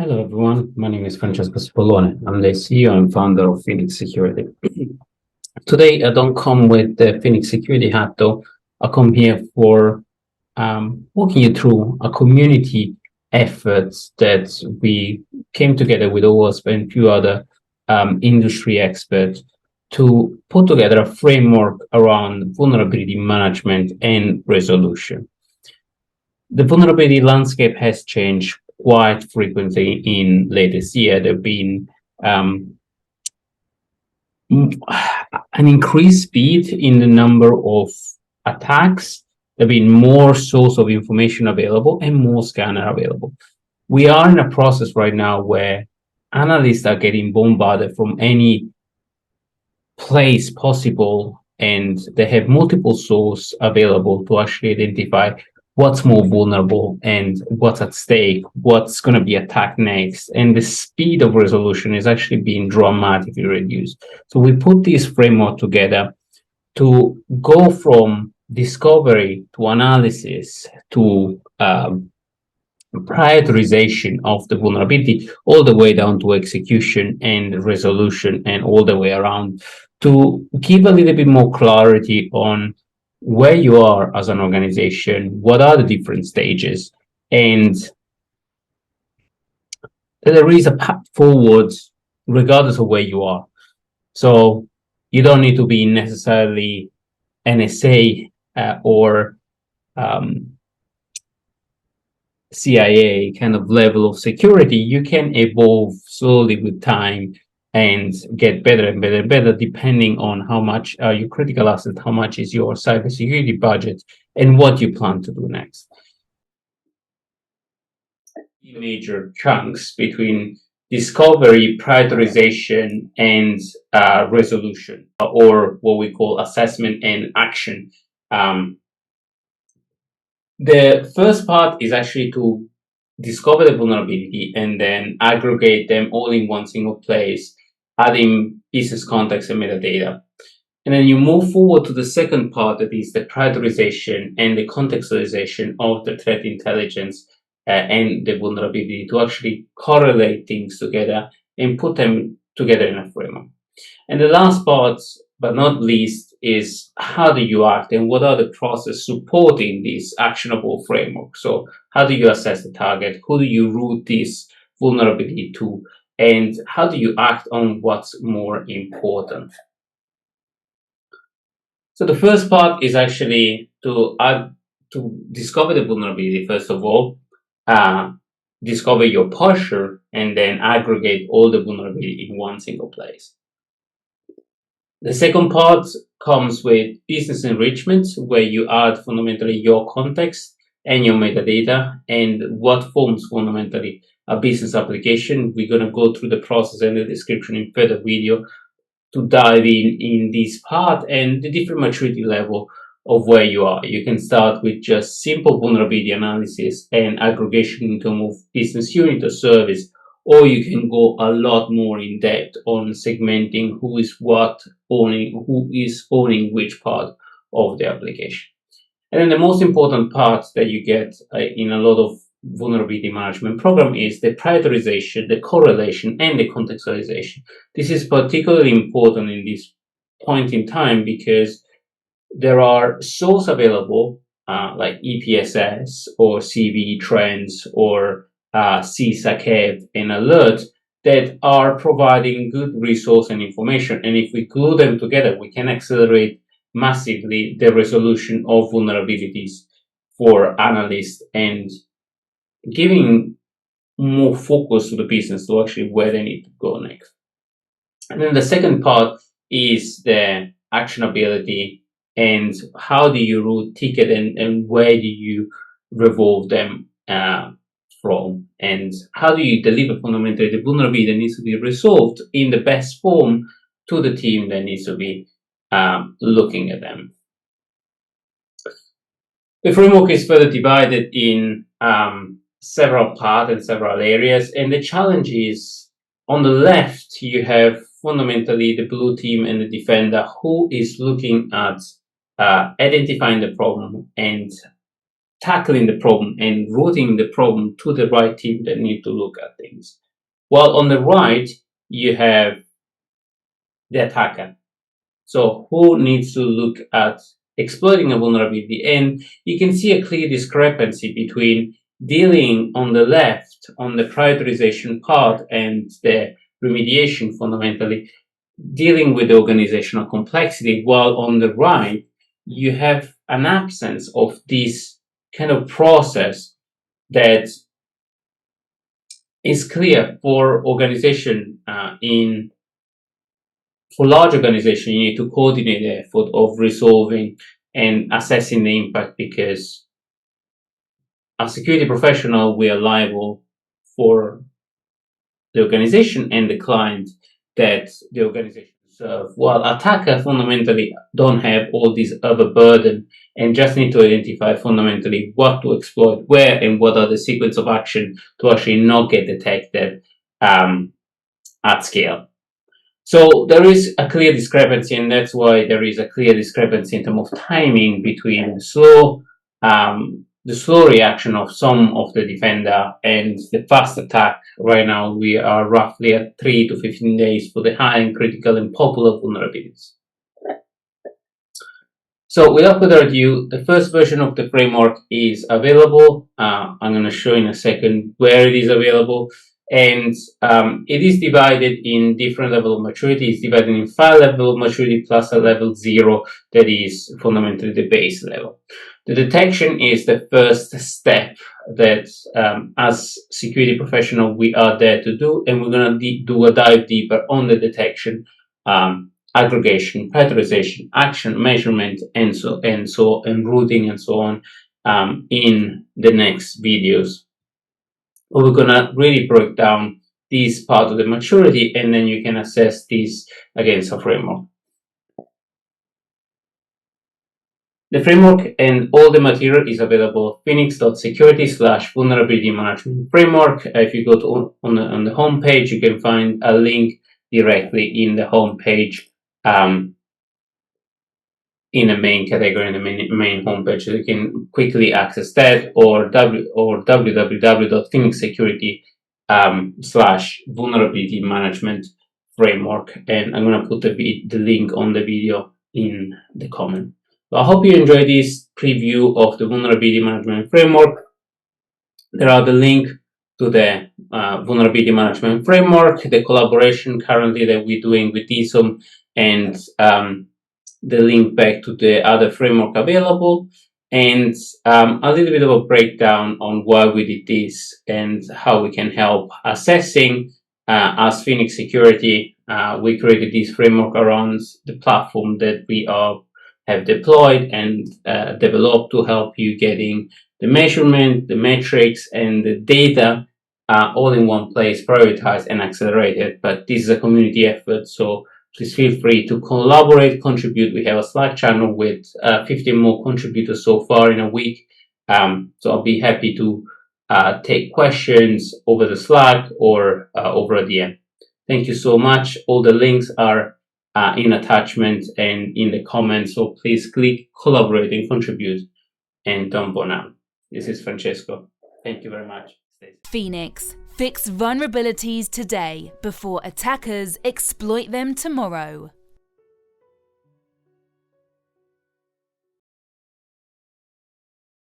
Hello everyone, my name is Francesco Spolone. I'm the CEO and founder of Phoenix Security. Today I don't come with the Phoenix Security hat though. I come here for walking you through a community efforts that we came together with OWASP and a few other industry experts to put together a framework around vulnerability management and resolution. The vulnerability landscape has changed quite frequently in latest year. There have been um, an increased speed in the number of attacks. There have been more source of information available and more scanner available. We are in a process right now where analysts are getting bombarded from any place possible, and they have multiple sources available to actually identify what's more vulnerable and what's at stake, what's going to be attacked next. And the speed of resolution is actually being dramatically reduced. So we put this framework together to go from discovery to analysis to prioritization of the vulnerability all the way down to execution and resolution and all the way around to give a little bit more clarity on where you are as an organization, what are the different stages, and that there is a path forward regardless of where you are. So you don't need to be necessarily NSA or CIA kind of level of security. You can evolve slowly with time and get better and better and better depending on how much your critical asset, how much is your cybersecurity budget, and what you plan to do next. Major chunks between discovery, prioritization, and resolution, or what we call assessment and action. The first part is actually to discover the vulnerability and then aggregate them all in one single place, adding business context and metadata. And then you move forward to the second part, that is the prioritization and the contextualization of the threat intelligence and the vulnerability to actually correlate things together and put them together in a framework. And the last part, but not least, is how do you act and what are the process supporting this actionable framework? So how do you assess the target? Who do you route this vulnerability to? And how do you act on what's more important? So the first part is actually to discover the vulnerability, first of all, discover your posture, and then aggregate all the vulnerability in one single place. The second part comes with business enrichment, where you add fundamentally your context and your metadata and what forms fundamentally a business application. We're going to go through the process and the description in further video to dive in this part and the different maturity level of where you are. You can start with just simple vulnerability analysis and aggregation into a business unit or service, or you can go a lot more in depth on segmenting who is owning which part of the application. And then the most important part that you get in a lot of vulnerability management program is the prioritization, the correlation, and the contextualization. This is particularly important in this point in time because there are sources available like EPSS or CV trends or CSACEV and alert that are providing good resource and information. And if we glue them together, we can accelerate massively the resolution of vulnerabilities for analysts and giving more focus to the business to actually where they need to go next. And then the second part is the actionability and how do you route ticket and where do you revolve them from, and how do you deliver fundamentally the vulnerability that needs to be resolved in the best form to the team that needs to be looking at them. The framework is further divided in several parts and several areas, and the challenge is on the left you have fundamentally the blue team and the defender who is looking at identifying the problem and tackling the problem and routing the problem to the right team that need to look at things. While on the right, you have the attacker. So who needs to look at exploiting a vulnerability? And you can see a clear discrepancy between dealing on the left on the prioritization part and the remediation, fundamentally dealing with the organizational complexity, while on the right you have an absence of this kind of process that is clear for organization for large organization. You need to coordinate the effort of resolving and assessing the impact, because as security professional we are liable for the organization and the client that the organization serve, while attacker fundamentally don't have all these other burden and just need to identify fundamentally what to exploit where and what are the sequence of action to actually not get detected at scale. So there is a clear discrepancy, and that's why there is a clear discrepancy in terms of timing between the slow reaction of some of the defender and the fast attack. Right now, we are roughly at 3 to 15 days for the high and critical and popular vulnerabilities. So without further ado, the first version of the framework is available. I'm going to show in a second where it is available. And it is divided in different level of maturity. It's divided in 5 level of maturity plus a level 0 that is fundamentally the base level. The detection is the first step that as security professional we are there to do, and we're going to do a dive deeper on the detection, aggregation, prioritization, action, measurement, and routing and so on in the next videos. We're gonna really break down this part of the maturity, and then you can assess this against a framework. The framework and all the material is available phoenix.security/vulnerability management framework. If you go to on the home page, you can find a link directly in the home page in the main category, in the main homepage. So you can quickly access that, or www.phoenixsecurity/vulnerability management framework. And I'm going to put the link on the video in the comment. So I hope you enjoyed this preview of the vulnerability management framework. There are the link to the vulnerability management framework, the collaboration currently that we're doing with DSOM, and the link back to the other framework available, and a little bit of a breakdown on why we did this and how we can help assessing. As Phoenix Security, we created this framework around the platform that we have deployed and developed to help you getting the measurement, the metrics, and the data all in one place, prioritized and accelerated. But this is a community effort, so please feel free to collaborate, contribute. We have a Slack channel with 15 more contributors so far in a week. So I'll be happy to take questions over the Slack or over a DM. Thank you so much. All the links are in attachment and in the comments. So please click collaborate and contribute, and don't burn out. This is Francesco. Thank you very much. Phoenix. Fix vulnerabilities today before attackers exploit them tomorrow.